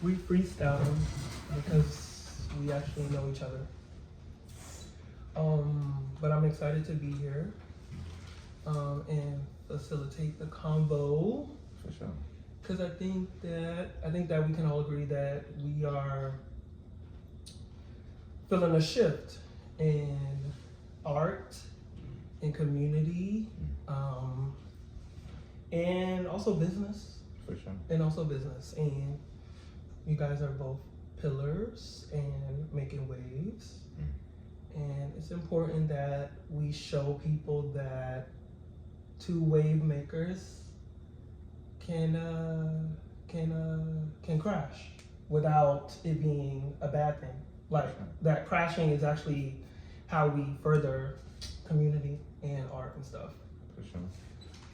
We freestyle because we actually know each other. But I'm excited to be here and facilitate the convo. For sure. Because I think that we can all agree that we are feeling a shift in art, in community, and also business. For sure. And also business. And you guys are both pillars and making waves. And it's important that we show people that two wave makers can crash without it being a bad thing. Like that crashing is actually how we further community and art and stuff. For sure.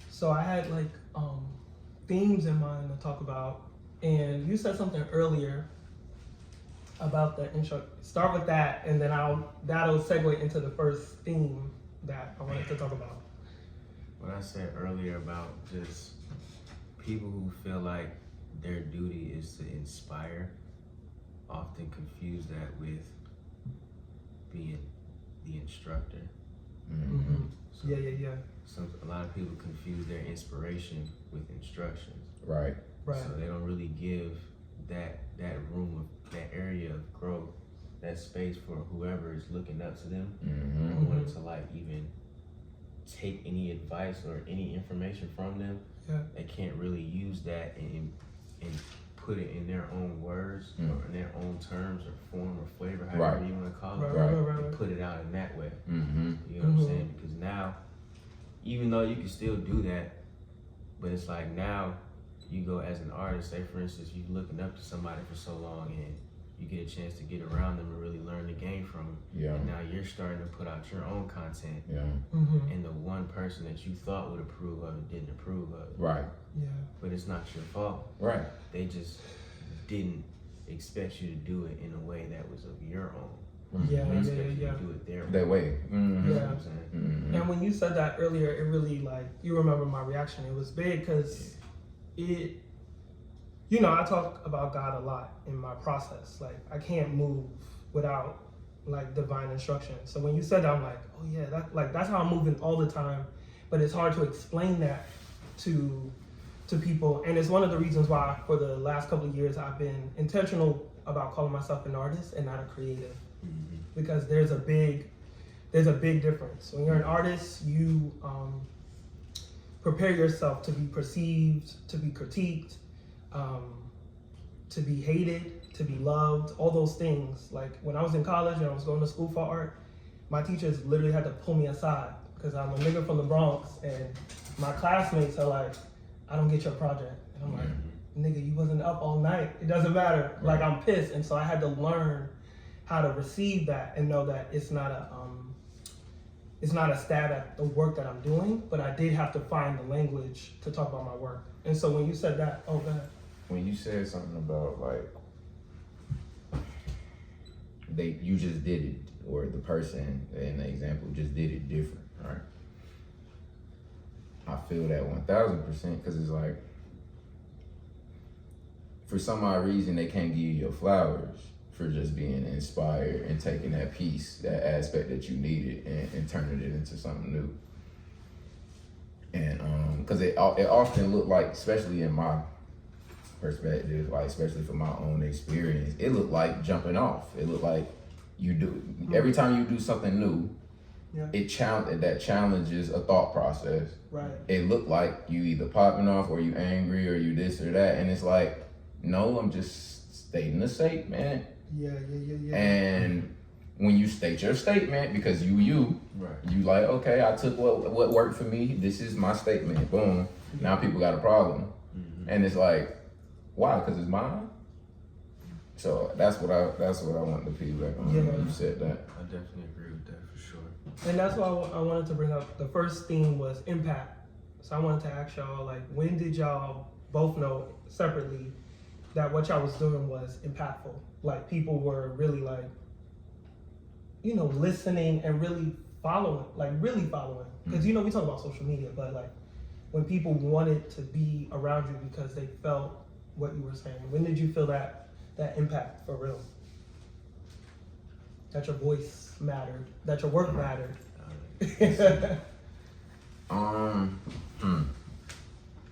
So I had like themes in mind to talk about, and you said something earlier about the intro. Start with that, and then that'll segue into the first theme that I wanted to talk about. What I said earlier about just people who feel like their duty is to inspire often confuse that with being the instructor. Mm-hmm. So Yeah. a lot of people confuse their inspiration with instructions. Right. Right. So they don't really give that room, that area of growth, that space for whoever is looking up to them. Mm-hmm. They don't want to like even take any advice or any information from them. Yeah. They can't really use that and put it in their own words or in their own terms or form or flavor, however you want to call it. Right. And put it out in that way. Mm-hmm. You know what I'm saying? Because now, even though you can still do that, but it's like now you go as an artist, say for instance, you're looking up to somebody for so long and you get a chance to get around them and really learn the game from them. Yeah. And now you're starting to put out your own content. Yeah. Mm-hmm. And the one person that you thought would approve of it didn't approve of it. Right. Yeah. But it's not your fault. Right. They just didn't expect you to do it in a way that was of your own. Yeah. They expect you Yeah. to do it their way. That way. Mm-hmm. You know Yeah. what I'm saying? Mm-hmm. And when you said that earlier, it really like, you remember my reaction. It was big because I talk about God a lot in my process. Like I can't move without like divine instruction. So when you said that, I'm like, oh yeah, that's how I'm moving all the time. But it's hard to explain that to people. And it's one of the reasons why for the last couple of years I've been intentional about calling myself an artist and not a creative. Because there's a big difference. When you're an artist, you prepare yourself to be perceived, to be critiqued, to be hated, to be loved, all those things. Like when I was in college and I was going to school for art, my teachers literally had to pull me aside because I'm a nigga from the Bronx and my classmates are like, I don't get your project. And I'm like, nigga, you wasn't up all night. It doesn't matter. Right. Like I'm pissed. And so I had to learn how to receive that and know that it's not a stab at the work that I'm doing, but I did have to find the language to talk about my work. And so when you said that, oh, go ahead. When you said something about like you just did it, or the person in the example just did it different, right? I feel that 1000% because it's like for some odd reason they can't give you your flowers for just being inspired and taking that piece, that aspect that you needed and turning it into something new. And because it often looked like, especially in my perspective, like especially from my own experience, it looked like jumping off. It looked like every time you do something new, that challenges a thought process. Right. It looked like you either popping off or you angry or you this or that, and it's like, no, I'm just stating the statement. Yeah. And when you state your statement, because you like, okay, I took what worked for me. This is my statement. Boom. Now people got a problem, and it's like, why? Because it's mine. So that's what I wanted to piggyback on. Yeah. When you said that. I definitely agree with that for sure. And that's why I wanted to bring up the first theme was impact. So I wanted to ask y'all, like, when did y'all both know separately that what y'all was doing was impactful? Like people were really like, listening and really following. Because, we talk about social media, but like when people wanted to be around you because they felt what you were saying, when did you feel that that impact for real? That your voice mattered, that your work mattered.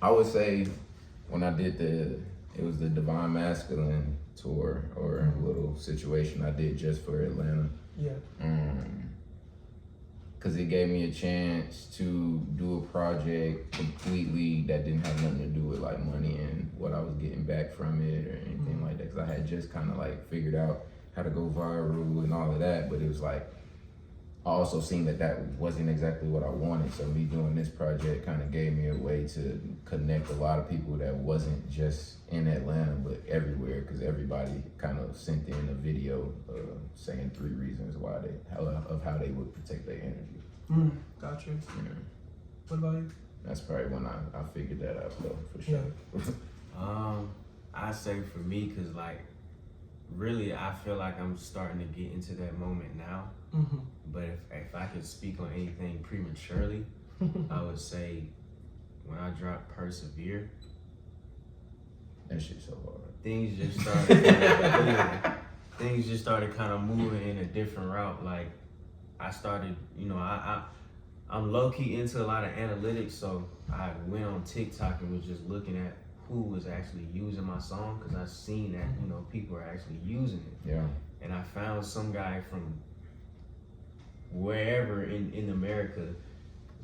I would say when I did it was the Divine Masculine tour or little situation I did just for Atlanta. Yeah. Because it gave me a chance to do a project completely that didn't have nothing to do with like money and what I was getting back from it or anything like that. Because I had just kind of like figured out how to go viral and all of that, but it was like I also seen that wasn't exactly what I wanted. So me doing this project kind of gave me a way to connect a lot of people that wasn't just in Atlanta but everywhere, because everybody kind of sent in a video saying 3 reasons why how they would protect their energy. Got you. Yeah. What about you? That's probably when I figured that out though, for sure. Yeah. I say for me, cause like really I feel like I'm starting to get into that moment now. But if I could speak on anything prematurely, I would say when I dropped Persevere, That shit's so hard. things just started kind of moving in a different route. Like I started, I'm low key into a lot of analytics, so I went on TikTok and was just looking at who was actually using my song, because I seen that people are actually using it. Yeah. And I found some guy from wherever in America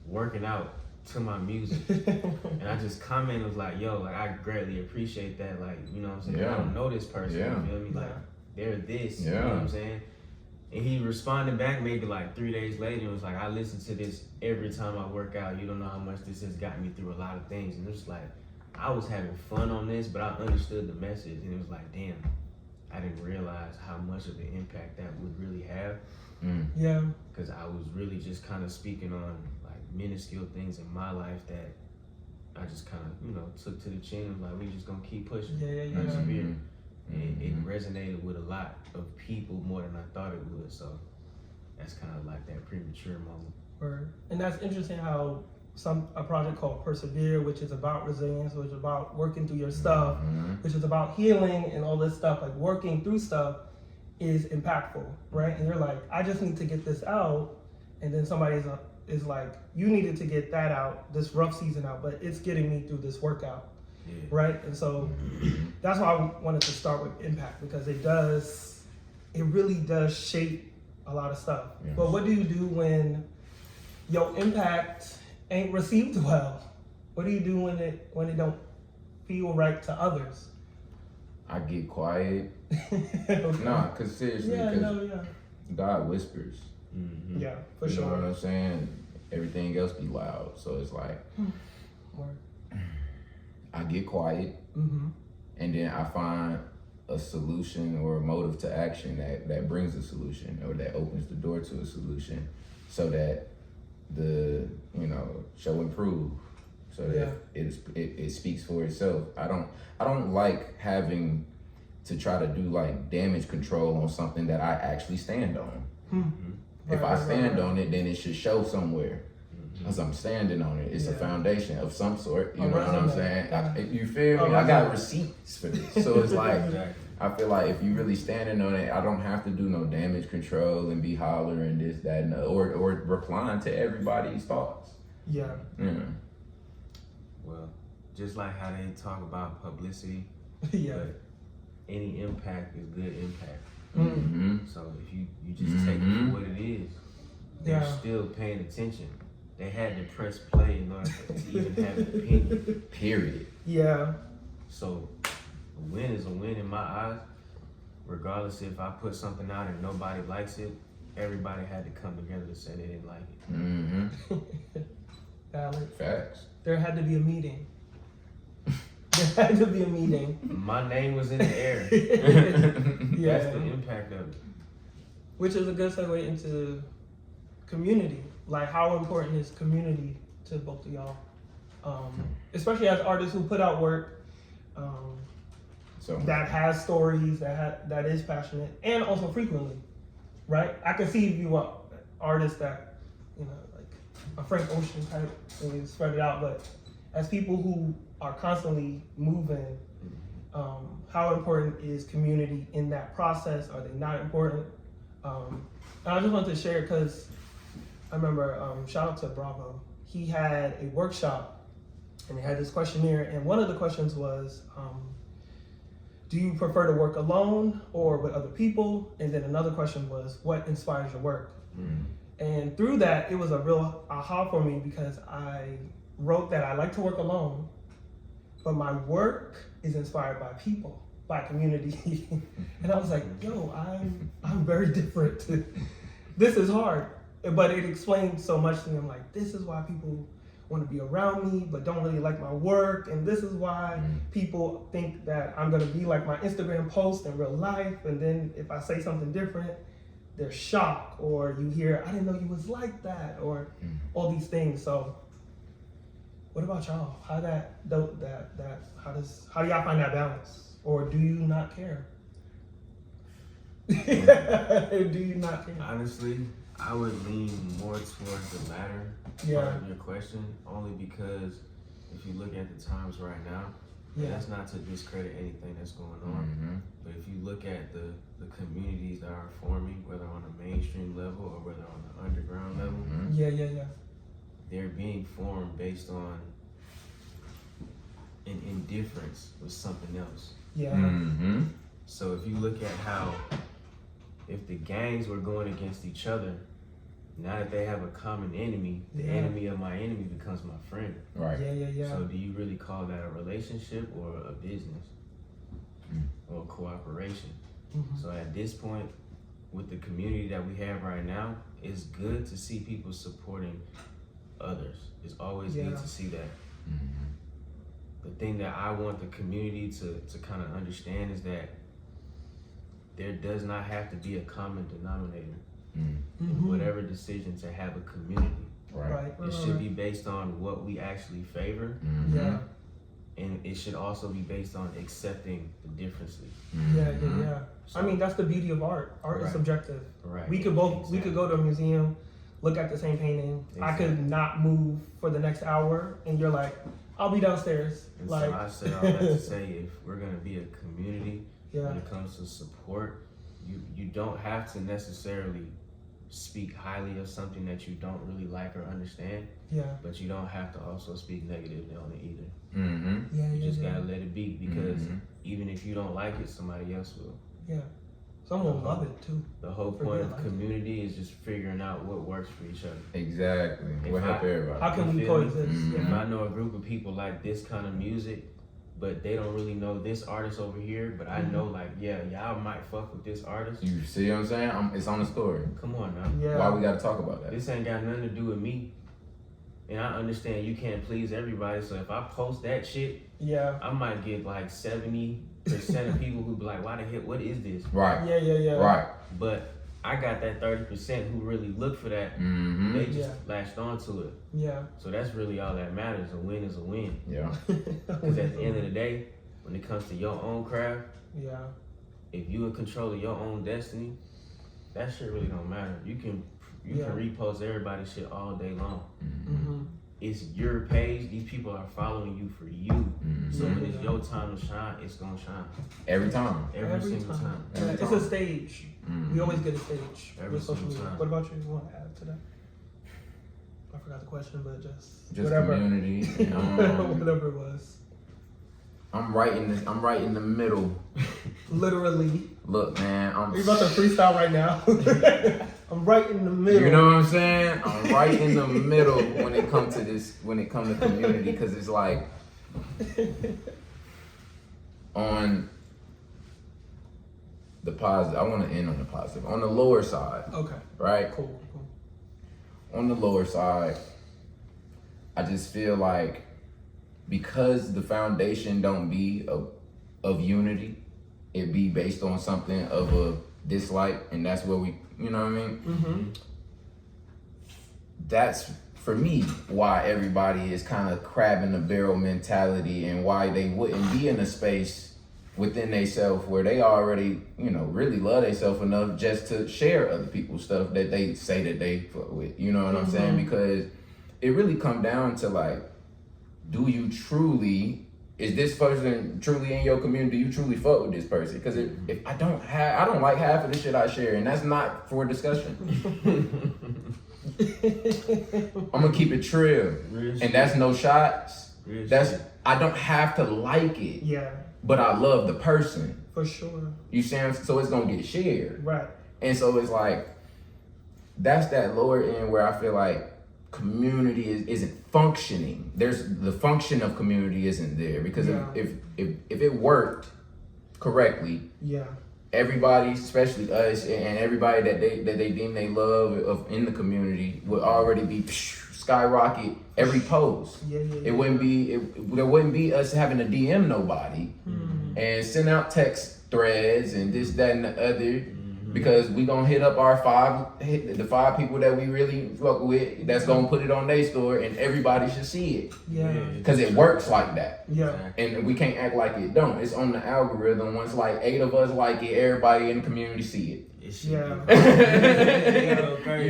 working out to my music. And I just commented, was like, yo, like I greatly appreciate that. Like, you know what I'm saying? Yeah. I don't know this person, Yeah. you feel me? Like they're this, you Yeah. know what I'm saying? And he responded back maybe like 3 days later and was like, I listen to this every time I work out. You don't know how much this has gotten me through a lot of things. And it was like, I was having fun on this, but I understood the message. And it was like, damn, I didn't realize how much of an impact that would really have. Yeah. Because I was really just kind of speaking on like minuscule things in my life that I just kind of, took to the chin and like, we just gonna keep pushing. Yeah. Persevere. And it resonated with a lot of people more than I thought it would. So that's kind of like that premature moment. Word. And that's interesting how a project called Persevere, which is about resilience, which is about working through your stuff, which is about healing and all this stuff, like working through stuff, is impactful, right? And you're like, I just need to get this out, and then somebody is like, you needed to get that out, this rough season out, but it's getting me through this workout, right? And so that's why I wanted to start with impact, because it really does shape a lot of stuff. Yes. But what do you do when your impact ain't received well? What do you do when it don't feel right to others? I get quiet. Okay. Nah, cause seriously, God whispers. Yeah, for You know what sure. I'm saying? Everything else be loud. So it's like, Word. I get quiet, and then I find a solution or a motive to action that brings a solution or that opens the door to a solution, so that the show improve, so that it speaks for itself. I don't like having to try to do like damage control on something that I actually stand on. If I stand on it, then it should show somewhere. Because I'm standing on it. It's a foundation of some sort. You know what I'm saying? You feel me? I got receipts for this. So it's like, I feel like if you really standing on it, I don't have to do no damage control and be hollering this, that, and or replying to everybody's thoughts. Yeah. Well, just like how they talk about publicity, Yeah. but any impact is good impact. Mm-hmm. So if you just take it for what it is, they're Yeah. still paying attention. They had to press play in order to even have an opinion. Period. Yeah. So a win is a win in my eyes. Regardless if I put something out and nobody likes it, everybody had to come together to say they didn't like it. Mm-hmm. Valid. Facts. There had to be a meeting. There had to be a meeting. My name was in the air. Yeah. That's the impact of it. Which is a good segue into community. Like, how important is community to both of y'all? Especially as artists who put out work So that has stories, that is passionate, and also frequently, right? I can see if you are artists that, like a Frank Ocean type, and you spread it out, but as people who are constantly moving, How important is community in that process? Are they not important? And I just wanted to share because I remember, shout out to Bravo. He had a workshop and they had this questionnaire, and one of the questions was, do you prefer to work alone or with other people? And then another question was, what inspires your work? And through that, it was a real aha for me because I wrote that I like to work alone, but my work is inspired by people, by community. And I was like, yo, I'm very different. This is hard, but it explained so much to me. I'm like, this is why people want to be around me, but don't really like my work. And this is why people think that I'm going to be like my Instagram post in real life. And then if I say something different, they're shocked, or you hear, I didn't know you was like that, or all these things. So what about y'all? How do y'all find that balance? Or do you not care? Do you not care? Honestly, I would lean more towards the latter part of your question, only because if you look at the times right now, that's not to discredit anything that's going on, but if you look at the communities that are forming, whether on a mainstream level or whether on the underground level, they're being formed based on an indifference with something else. So if you look at how, if the gangs were going against each other, now that they have a common enemy, the enemy of my enemy becomes my friend. Right. So do you really call that a relationship or a business or a cooperation? So at this point, with the community that we have right now, it's good to see people supporting others. It's always good to see that. The thing that I want the community to kind of understand is that there does not have to be a common denominator in whatever decision to have a community. It should be based on what we actually favor. And it should also be based on accepting the differences. I mean, that's the beauty of art. Art is subjective. Right. We could we could go to a museum, look at the same painting. I could not move for the next hour, and you're like, I'll be downstairs. And like, so I said all that to say, if we're gonna be a community when it comes to support, you don't have to necessarily speak highly of something that you don't really like or understand. But you don't have to also speak negatively on it either. You just gotta let it be, because even if you don't like it, somebody else will. Someone will love it too. The whole point of community is just figuring out what works for each other. Exactly. What help everybody? How can we coexist? If I know a group of people like this kind of music, but they don't really know this artist over here, but I know like, y'all might fuck with this artist. You see what I'm saying? It's on the story. Come on now. Why we gotta talk about that? This ain't got nothing to do with me. And I understand you can't please everybody, so if I post that shit, I might get like 70% of people who be like, why the hell, what is this? Right. Right. But I got that 30% who really look for that. They just latched onto it. So that's really all that matters. A win is a win. Because at the end of the day, when it comes to your own craft, if you in control of your own destiny, that shit really don't matter. You can repost everybody's shit all day long. It's your page. These people are following you for you. So when it's your time to shine, it's gonna shine. Every time. Every single time. It's a stage. We always get a stage Every with social media. time. What about you? You want to add to that? I forgot the question, but just whatever. Community. Whatever it was. I'm right in the middle. Literally. Look, man, Are you about to freestyle right now? I'm right in the middle. You know what I'm saying? I'm right in the middle when it comes to community, because it's like on the positive. I want to end on the positive. On the lower side. Okay. Right? Cool. On the lower side, I just feel like because the foundation don't be of unity, it be based on something of a dislike, and that's where we, you know what I mean? That's, for me, why everybody is kind of crab in the barrel mentality, and why they wouldn't be in a space within themselves where they already, really love themselves enough just to share other people's stuff that they say that they fuck with. You know what I'm saying? Because it really come down to like, do you truly is this person truly in your community? Do you truly fuck with this person? Because if I don't like half of the shit I share, and that's not for discussion. I'm gonna keep it trill, and that's no shots. I don't have to like it. Yeah. But I love the person. For sure. You see, so it's gonna get shared. Right. And so it's like, that's that lower end where I feel like community isn't functioning. The function of community isn't there, because if it worked correctly, everybody, especially us and everybody that they deem they love in the community, would already be skyrocket every post. It wouldn't be there wouldn't be us having to DM nobody and send out text threads and this, that, and the other. Because we gonna hit up the five people that we really fuck with, that's gonna put it on their store, and everybody should see it. Because it works like that. And we can't act like it don't. It's on the algorithm. Once like 8 of us like it, everybody in the community see it. You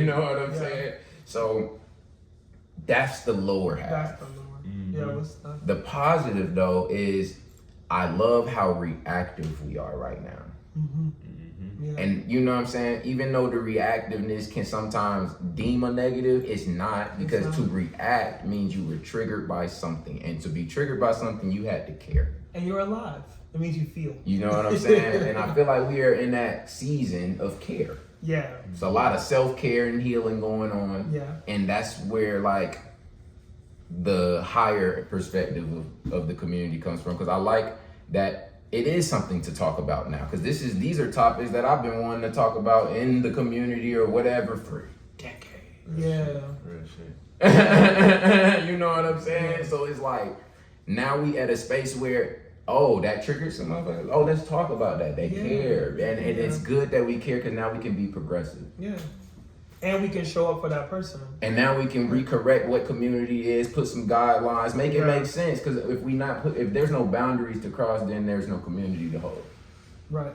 know what I'm saying? So that's the lower half. That's the lower. What's that? The positive though is I love how reactive we are right now. And you know what I'm saying? Even though the reactiveness can sometimes deem a negative, it's not, because to react means you were triggered by something. And to be triggered by something, you had to care. And you're alive. It means you feel. You know what I'm saying? And I feel like we are in that season of care. It's a lot of self-care and healing going on. And that's where like the higher perspective of the community comes from. Because I like that it is something to talk about now, because these are topics that I've been wanting to talk about in the community or whatever for decades. Real shit. You know what I'm saying? So it's like, now we at a space where, that triggered some motherfuckers. Let's talk about that. They care. And it's good that we care, because now we can be progressive. And we can show up for that person. And now we can recorrect what community is, put some guidelines, make it make sense. Because if there's no boundaries to cross, then there's no community to hold. Right.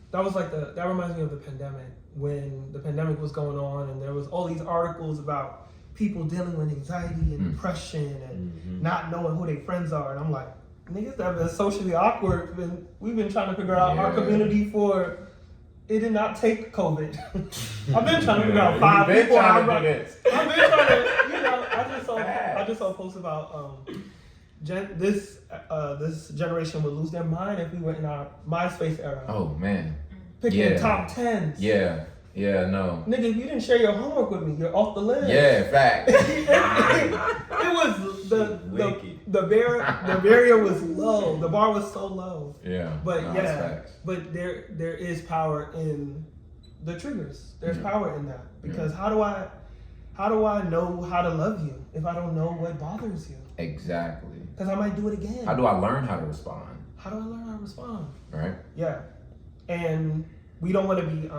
That was like that reminds me of the pandemic, when the pandemic was going on and there was all these articles about people dealing with anxiety and depression and not knowing who their friends are. And I'm like, niggas that have been socially awkward, we've been trying to figure out our community for... It did not take COVID. I've been trying to figure out 5 people. I've been trying to, I just saw a post about this generation would lose their mind if we went in our MySpace era. Oh man. Picking top 10s. No. Nigga, if you didn't share your homework with me, you're off the list. Fact. It was the barrier was low. The bar was so low. But there is power in the triggers. There's power in that, because how do I know how to love you if I don't know what bothers you? Exactly. Because I might do it again. How do I learn how to respond? How do I learn how to respond? Right. And we don't want to be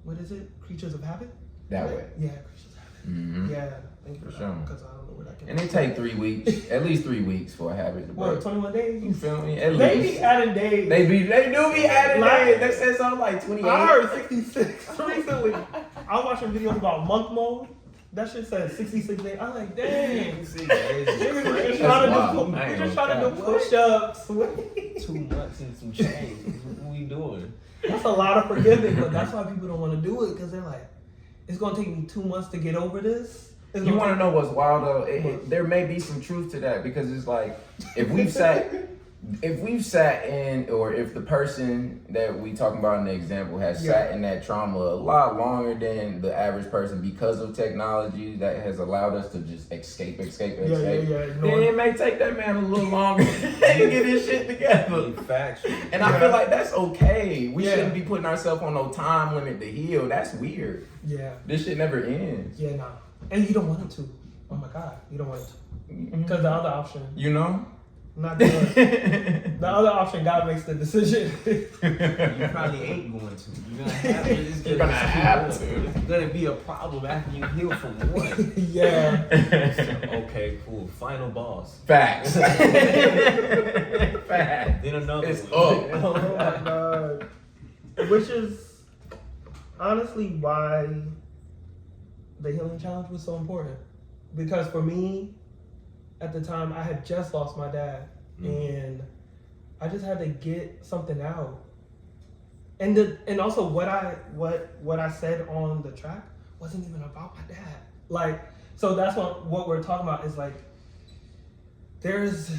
what is it? Creatures of habit? That way. Creatures of habit. Thank you for that, because I don't know where that came from. And it take 3 weeks, at least 3 weeks for a habit to break. What, 21 days? You feel me? They be adding days. They do be adding days. They said something like 28. I heard 66 recently. I was watching videos about month mode. That shit said 66 days. I'm like, dang. We're just trying to do push-ups. 2 months and some change. What we doing? That's a lot of forgiving, but that's why people don't want to do it, because they're like, it's going to take me 2 months to get over this. You want to know what's wild though? There may be some truth to that, because it's like, if we've sat in, or if the person that we talking about in the example has sat in that trauma a lot longer than the average person, because of technology that has allowed us to just escape. Then it may take that man a little longer to get his shit together. And I feel like that's okay. We shouldn't be putting ourselves on no time limit to heal. That's weird. This shit never ends. And you don't want it to. Oh my God, you don't want it to. Because the other option. Not doing it. The other option, God makes the decision. You probably ain't going to. You're gonna have to. It's gonna be a problem after you heal from one. Okay, cool. Final boss. Facts. Then another it's one. Up. Oh my God. Which is honestly why the healing challenge was so important. Because for me, at the time I had just lost my dad, and I just had to get something out. And also what I said on the track wasn't even about my dad. Like, so that's what we're talking about is like, there's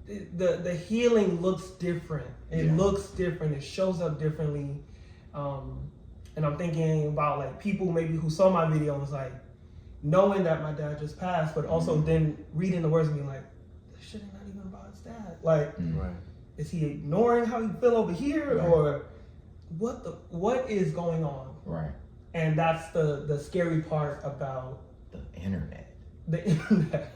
the healing looks different. It looks different. It shows up differently. And I'm thinking about like people maybe who saw my video and was like, knowing that my dad just passed, but also then reading the words and being like, this shit ain't not even about his dad. Like, is he ignoring how you feel over here, or what is going on? Right. And that's the scary part about The internet. the internet.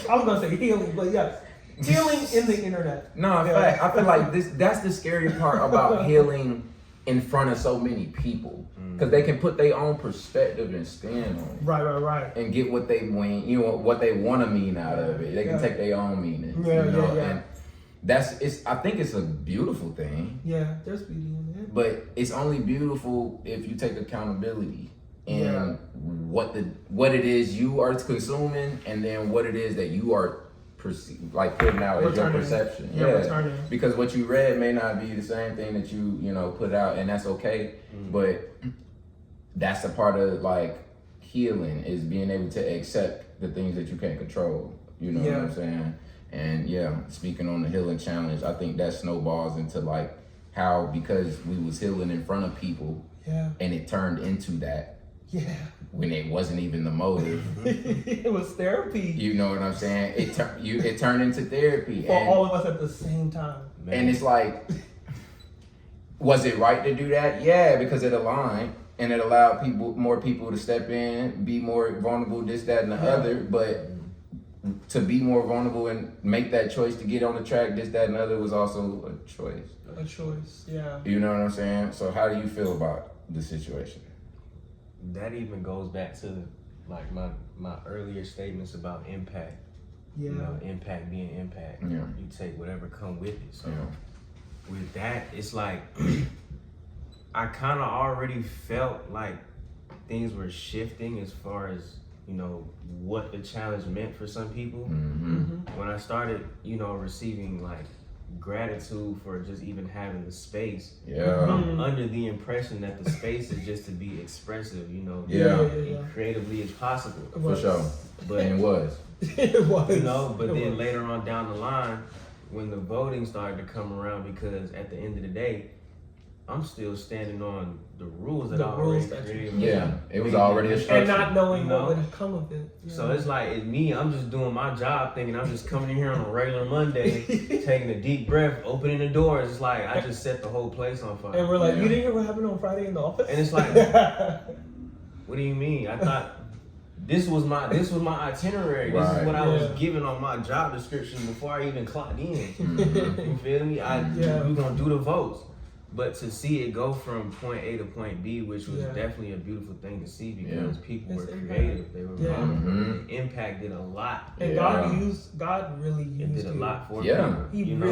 I was gonna say healing, but yes, healing in the internet. No, in fact, I feel like that's the scary part about healing in front of so many people. Because they can put their own perspective and stand on it. Right. And get what they mean, what they want to mean out of it. They can take their own meaning. Yeah. And I think it's a beautiful thing. Yeah, there's beauty in it. But it's only beautiful if you take accountability in what it is you are consuming, and then what it is that you are putting out as your perception. Returning. Because what you read may not be the same thing that you put out, and that's okay. But that's a part of like healing, is being able to accept the things that you can't control. You know what I'm saying? And speaking on the healing challenge, I think that snowballs into like how, because we was healing in front of people, and it turned into that. When it wasn't even the motive. It was therapy. You know what I'm saying? It turned into therapy for all of us at the same time. And it's like, was it right to do that? Yeah, because it aligned and it allowed more people to step in, be more vulnerable, this, that, and the other. But to be more vulnerable and make that choice to get on the track, this, that, and the other was also a choice. A choice, yeah. You know what I'm saying? So how do you feel about the situation? That even goes back to like my earlier statements about impact. Yeah. You know, impact being impact. Yeah. You take whatever come with it. So with that, it's like I kind of already felt like things were shifting as far as, what the challenge meant for some people. When I started, receiving like gratitude for just even having the space. I'm under the impression that the space is just to be expressive, creatively as possible. For sure. But and it was. It was. But then later on down the line, when the voting started to come around, because at the end of the day, I'm still standing on the rules that I already created. It was already a structure. And not knowing what would come of it. So it's like, it's me, I'm just doing my job, thinking I'm just coming in here on a regular Monday, taking a deep breath, opening the doors. It's like, I just set the whole place on fire. And we're like, you didn't hear what happened on Friday in the office? And it's like, what do you mean? I thought this was my itinerary. This is what I was given on my job description before I even clocked in. You feel me? We're gonna do the votes. But to see it go from point A to point B, which was definitely a beautiful thing to see, because people were creative. They were vulnerable. The impact did a lot. And God really used it. Did a lot for people.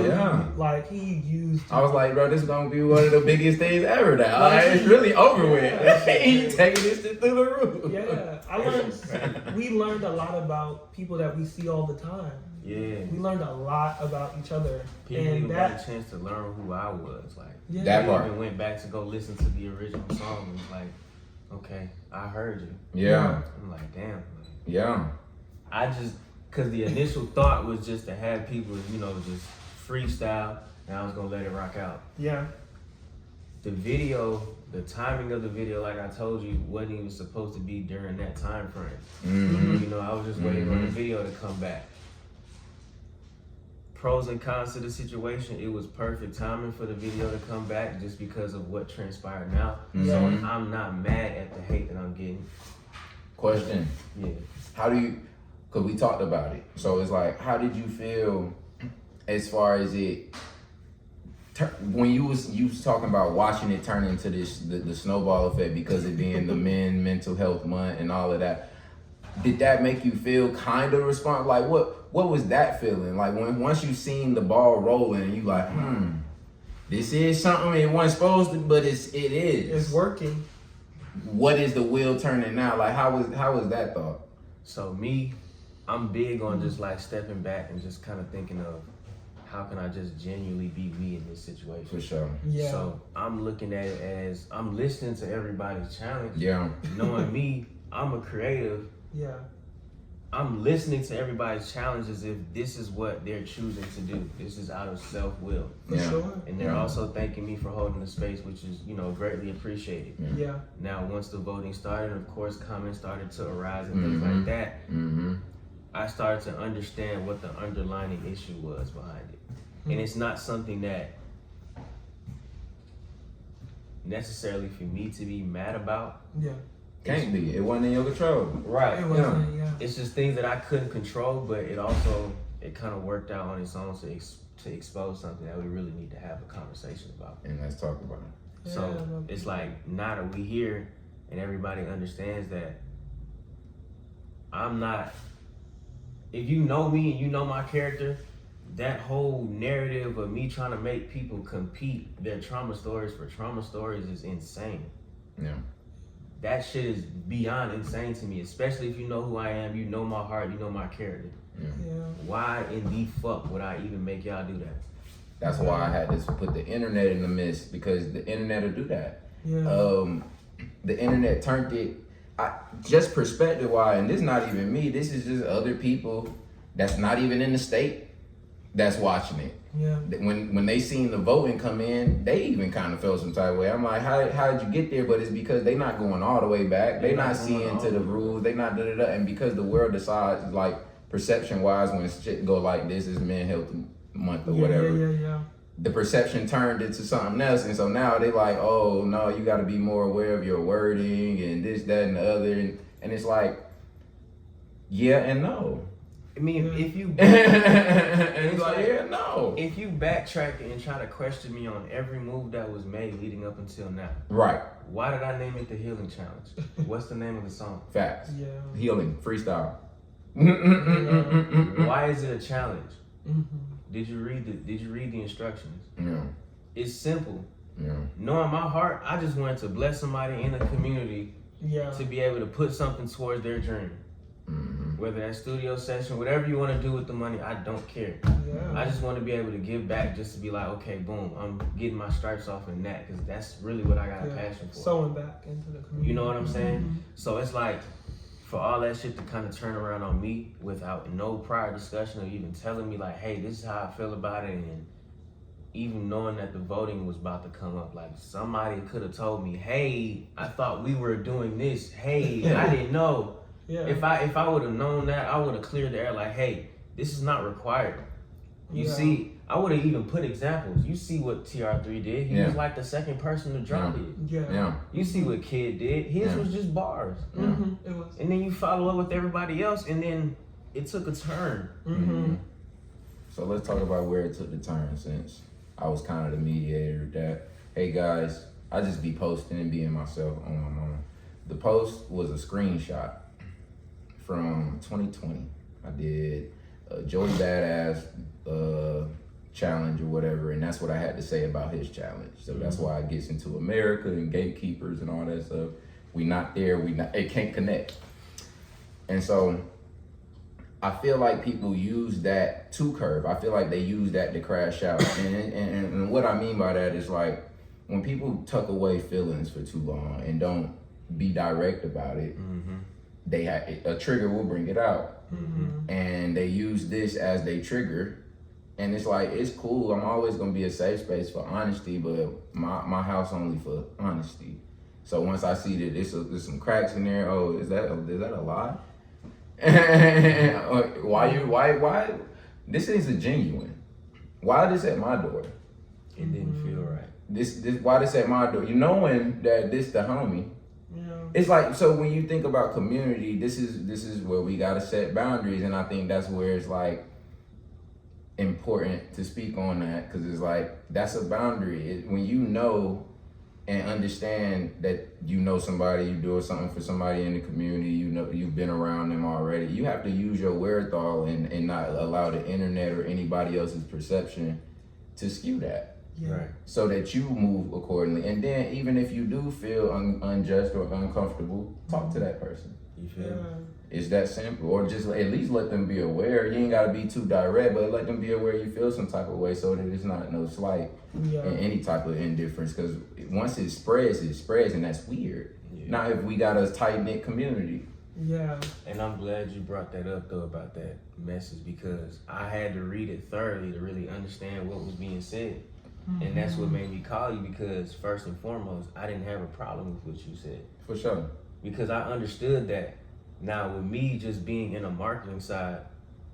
He he used. I was like, bro, this is gonna be one of the biggest things ever now. Like, it's really over with. He's taking this through the roof. Yeah, we learned a lot about people that we see all the time. Yeah. We learned a lot about each other. People even got a chance to learn who I was. Like, that part. Even went back to go listen to the original song and was like, okay, I heard you. Yeah. I'm like, damn. Because the initial thought was just to have people, just freestyle, and I was going to let it rock out. Yeah. The video, the timing of the video, like I told you, wasn't even supposed to be during that time frame. I was just waiting on the video to come back. Pros and cons to the situation, it was perfect timing for the video to come back just because of what transpired now. So I'm not mad at the hate that I'm getting. Question. Yeah. How do you, because we talked about it, so it's like, how did you feel as far as it, when you was talking about watching it turn into the snowball effect because it being the mental health month and all of that, did that make you feel kind of responsible? Like what was that feeling? Like once you seen the ball rolling and you like, this is something it wasn't supposed to, but it is. It's working. What is the wheel turning now? Like how was that thought? So me, I'm big on just like stepping back and just kind of thinking of how can I just genuinely be me in this situation. For sure. Yeah. So I'm looking at it as I'm listening to everybody's challenge. Yeah. Knowing me, I'm a creative. Yeah. I'm listening to everybody's challenges if this is what they're choosing to do. This is out of self-will. For Yeah. sure. And they're also thanking me for holding the space, which is, greatly appreciated. Yeah. Now, once the voting started, of course, comments started to arise and things like that. Mm-hmm. I started to understand what the underlying issue was behind it. And it's not something that necessarily for me to be mad about. Yeah. Can't be. It wasn't in your control. Right. It wasn't, yeah. It's just things that I couldn't control, but it kind of worked out on its own to expose something that we really need to have a conversation about. And let's talk about it. So it's like, now that we here and everybody understands that I'm not, if you know me and you know my character, that whole narrative of me trying to make people compete their trauma stories for trauma stories is insane. Yeah. That shit is beyond insane to me, especially if you know who I am, you know my heart, you know my character. Yeah. Why in the fuck would I even make y'all do that? That's why I had to put the internet in the midst, because the internet will do that. Yeah. The internet turned it, just perspective wise, and this is not even me, this is just other people that's not even in the state that's watching it. Yeah. When they seen the voting come in, they even kind of felt some type of way. I'm like, how did you get there? But it's because they not going all the way back. They not seeing to the rules. They not da-da-da. And because the world decides, like, perception wise, when shit go like this is Men Health Month or whatever, Yeah. the perception turned into something else. And so now they like, oh no, you got to be more aware of your wording and this, that, and the other. And it's like, yeah and no. I mean, if you And it's like, yeah, no. if you backtrack and try to question me on every move that was made leading up until now, Right. why did I name it the Healing Challenge? What's the name of the song? Facts. Yeah. Healing. Freestyle. Why is it a challenge? Mm-hmm. Did you read the instructions? Yeah. It's simple. Yeah. Knowing my heart, I just wanted to bless somebody in the community Yeah. to be able to put something towards their dream. Mm-hmm. Whether that's studio session, whatever you want to do with the money, I don't care. Yeah. I just want to be able to give back, just to be like, okay, boom, I'm getting my stripes off in that, because that's really what I got a passion for. Sewing back into the community. You know what I'm saying? So it's like, for all that shit to kind of turn around on me without no prior discussion or even telling me like, hey, this is how I feel about it, and even knowing that the voting was about to come up, like somebody could have told me, hey, I thought we were doing this. Hey, I didn't know. Yeah. If I would have known that, I would have cleared the air like, hey, this is not required. You see, I would have even put examples. You see what TR3 did. He was like the second person to drop it. Yeah. You see what Kid did. His was just bars. Mm-hmm. It was. And then you follow up with everybody else, and then it took a turn. Mm-hmm. So let's talk about where it took the turn, since I was kind of the mediator of that. Hey guys, I just be posting and being myself on my mama. The post was a screenshot from 2020. I did a Joey Badass challenge or whatever, and that's what I had to say about his challenge. So that's why it gets into America and gatekeepers and all that stuff. We not there. It can't connect. And so I feel like people use that to curve. I feel like they use that to crash out. And what I mean by that is, like, when people tuck away feelings for too long and don't be direct about it, they have a trigger will bring it out. And they use this as they trigger. And it's like, it's cool. I'm always gonna be a safe space for honesty, but my house only for honesty. So once I see that there's some cracks in there, oh, is that a lie? Why? This isn't genuine. Why this at my door? It didn't feel right. This why this at my door? You knowing that this the homie. Yeah. It's like, so when you think about community, this is where we gotta set boundaries, and I think that's where it's like important to speak on that, because it's like, that's a boundary. When you know and understand that you know somebody, you're doing something for somebody in the community, you know you've been around them already, you have to use your wherewithal and not allow the internet or anybody else's perception to skew that. Yeah. Right. so that you move accordingly. And then even if you do feel unjust or uncomfortable, talk to that person. You feel Yeah. me? It's that simple. Or just at least let them be aware. You ain't gotta be too direct, but let them be aware you feel some type of way so that it's not no slight Yeah. and any type of indifference. Because once it spreads, and that's weird. Yeah. Not if we got a tight knit community. Yeah. And I'm glad you brought that up though about that message, because I had to read it thoroughly to really understand what was being said. And that's what made me call you, because first and foremost, I didn't have a problem with what you said. For sure. Because I understood that. Now with me just being in a marketing side,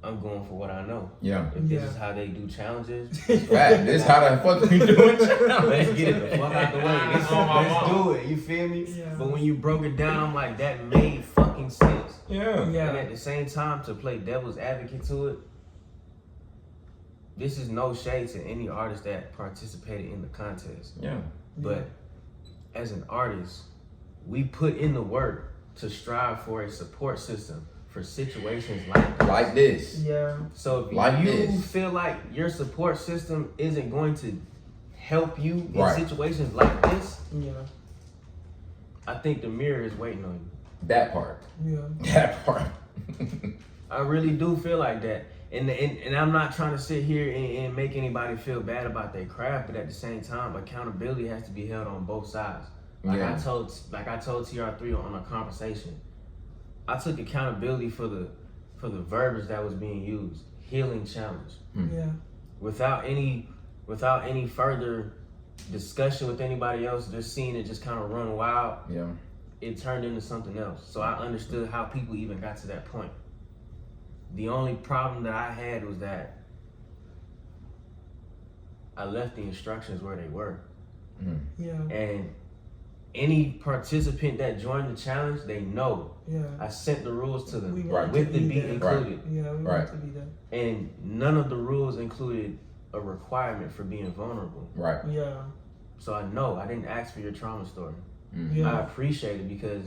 I'm going for what I know. Yeah. If this Yeah. is how they do challenges, Fact. This how the fuck we doing. let's get it the fuck out the way. Let's do it. You feel me? Yeah. But when you broke it down, I'm like, that made fucking sense. Yeah. And Yeah. at the same time, to play devil's advocate to it, this is no shade to any artist that participated in the contest. Yeah. But as an artist, we put in the work to strive for a support system for situations like this. Like this. Yeah. So if Like you this. feel like your support system isn't going to help you in Right. situations like this, Yeah. I think the mirror is waiting on you. That part. Yeah. That part. I really do feel like that. And I'm not trying to sit here and make anybody feel bad about their craft, but at the same time, accountability has to be held on both sides. Yeah. I told TR3 on a conversation, I took accountability for the verbiage that was being used. Healing challenge. Yeah. Without any further discussion with anybody else, just seeing it just kind of run wild, Yeah. it turned into something else. So I understood how people even got to that point. The only problem that I had was that I left the instructions where they were. Yeah. And any participant that joined the challenge, they know. Yeah. I sent the rules to them We Right. want with to the be beat there. included. Yeah, we Right. want to be there. And none of the rules included a requirement for being vulnerable. Right. Yeah. So I know I didn't ask for your trauma story. Mhm. Yeah. I appreciate it because,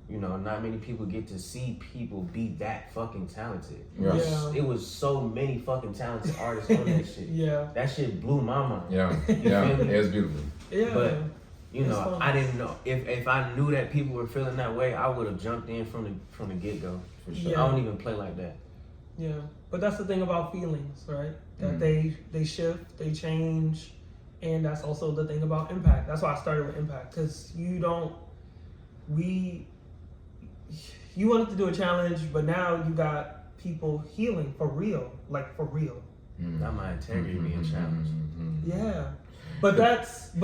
you know, not many people get to see people be that fucking talented. Yeah. Yeah. It was so many fucking talented artists on that shit. Yeah. That shit blew my mind. Yeah. Yeah. feel me? It was beautiful. Yeah. But you It's know, fun. I didn't know if I knew that people were feeling that way, I would have jumped in from the get go. For sure. Yeah. I don't even play like that. Yeah, but that's the thing about feelings, right? That Mhm. they shift, they change, and that's also the thing about impact. That's why I started with impact, because you wanted to do a challenge, but now you got people healing for real, like for real. Mhm. Not my integrity being Mhm. challenged. Mhm. Yeah, but that's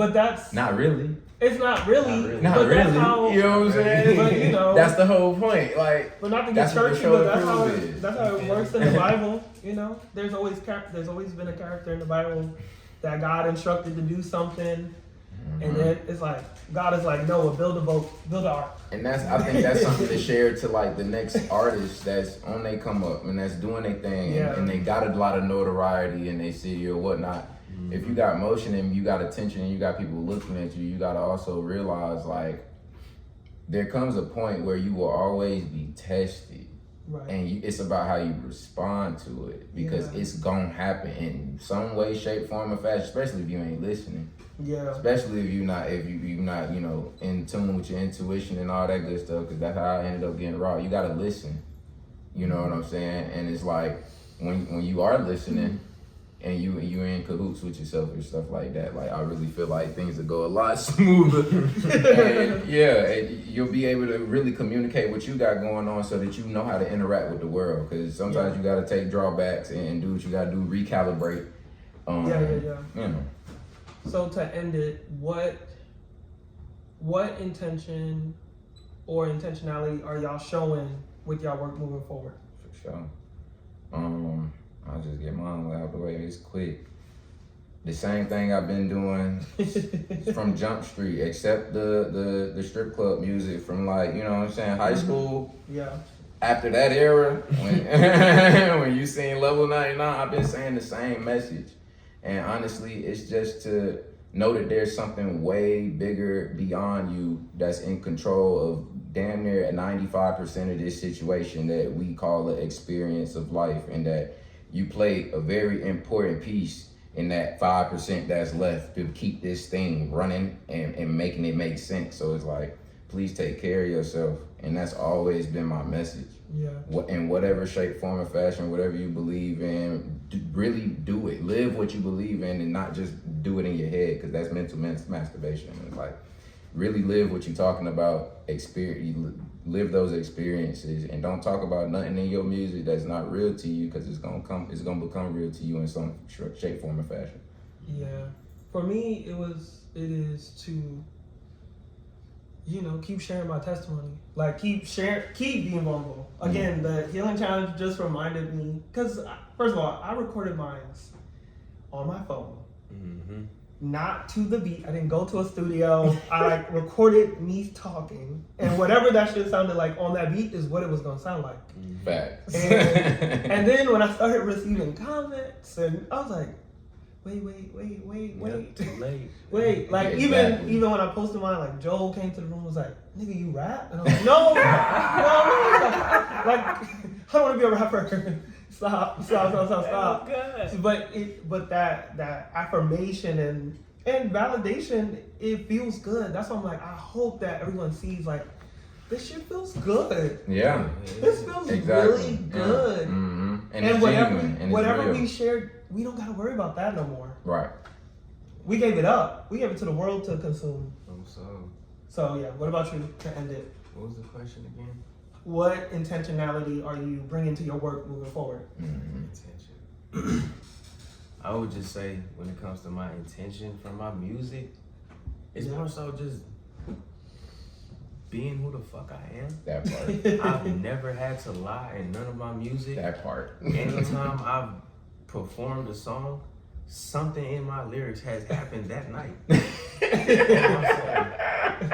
Not really. it's not really, Not really. Not but that's really. how, You know what I'm saying? But you know, That's the whole point. Like, but not to get that's what the churchy, show but that's how proof is. it works in the Bible. You know, there's always been a character in the Bible that God instructed to do something, and then it's like God is like, Noah, build a boat, build an ark. And I think that's something to share to like the next artist that's on they come up and that's doing their thing Yeah. and they got a lot of notoriety in their city or whatnot. If you got motion and you got attention and you got people looking at you, you gotta also realize like there comes a point where you will always be tested. Right. And it's about how you respond to it because Yeah. it's gonna happen in some way, shape, form, or fashion. Especially if you ain't listening. Yeah. Especially if you're not you know in tune with your intuition and all that good stuff. Because that's how I ended up getting raw. You gotta listen. You know what I'm saying? And it's like when you are listening. And you in cahoots with yourself and stuff like that. Like I really feel like things will go a lot smoother. And and you'll be able to really communicate what you got going on so that you know how to interact with the world. Because sometimes you got to take drawbacks and do what you got to do, recalibrate. Yeah. You know. So to end it, what intention or intentionality are y'all showing with y'all work moving forward? For sure. I'll just get mine out the way. It's quick. The same thing I've been doing from Jump Street, except the strip club music from like, you know what I'm saying, high school. Yeah. After that era, when when you seen Level 99, I've been saying the same message. And honestly, it's just to know that there's something way bigger beyond you that's in control of damn near 95% of this situation that we call the experience of life, and that you play a very important piece and that 5% that's left to keep this thing running and making it make sense. So it's like, please take care of yourself. And that's always been my message. Yeah. In whatever shape, form, or fashion, whatever you believe in, really do it. Live what you believe in and not just do it in your head, because that's mental masturbation. It's like, really live what you're talking about, live those experiences, and don't talk about nothing in your music that's not real to you, because it's gonna become real to you in some shape, form, or fashion. Yeah. For me, it is to, keep sharing my testimony. Like, keep being vulnerable. Again, the Healing Challenge just reminded me, because first of all, I recorded mine on my phone. Mm-hmm. Not to the beat. I didn't go to a studio. I recorded me talking, and whatever that shit sounded like on that beat is what it was gonna sound like. Facts. And then when I started receiving comments, and I was like, wait. Yep, too late. Wait, like Yeah, even when I posted mine, like Joel came to the room and was like, nigga, you rap? And I was like, no, like I don't want to be a rapper. Stop. Oh, God. But that affirmation and validation, it feels good. That's why I'm like, I hope that everyone sees like, this shit feels good. Yeah. This feels Exactly. really good. Yeah. Mm-hmm. And And it's genuine. And it's whatever real. we shared, we don't gotta worry about that no more. Right. We gave it up. We gave it to the world to consume. So, So yeah, what about you to end it? what was the question again? What intentionality are you bringing to your work moving forward? Mm-hmm. Intention. I would just say, when it comes to my intention for my music, it's Yeah. more so just being who the fuck I am. That part. I've never had to lie in none of my music. That part. Anytime I've performed a song, something in my lyrics has happened that night.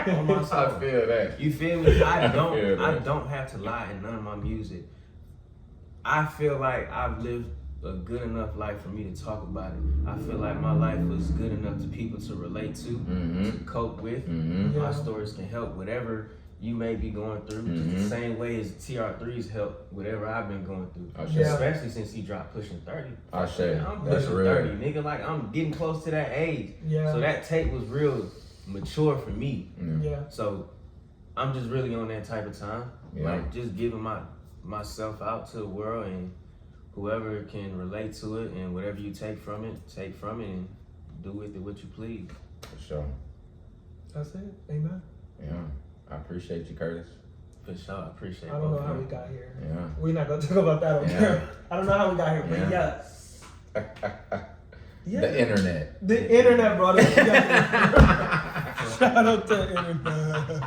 On my I song. feel that. You feel me? I feel that. don't have to lie in none of my music. I feel like I've lived a good enough life for me to talk about it. I feel like my life was good enough to people to relate to, Mm-hmm. to cope with. Mm-hmm. My Yeah. stories can help whatever you may be going through, just Mhm. the same way as TR3's help whatever I've been going through. I Yeah. Especially since he dropped Pushing 30. I say I'm that's pushing real. 30, nigga. Like, I'm getting close to that age. Yeah. So that tape was real mature for me. Mm. Yeah. So I'm just really on that type of time. Yeah. Like, just giving myself out to the world, and whoever can relate to it, and whatever you take from it, and do with it what you please. For sure. That's it. Amen. Yeah. I appreciate you, Curtis. For sure, I appreciate I don't know both how of we you. got here. Yeah. We're not gonna talk about that on Yeah. camera. I don't know how we got here, but Yeah. yes. Yeah. The internet. The internet brought us together. Shout out to the internet.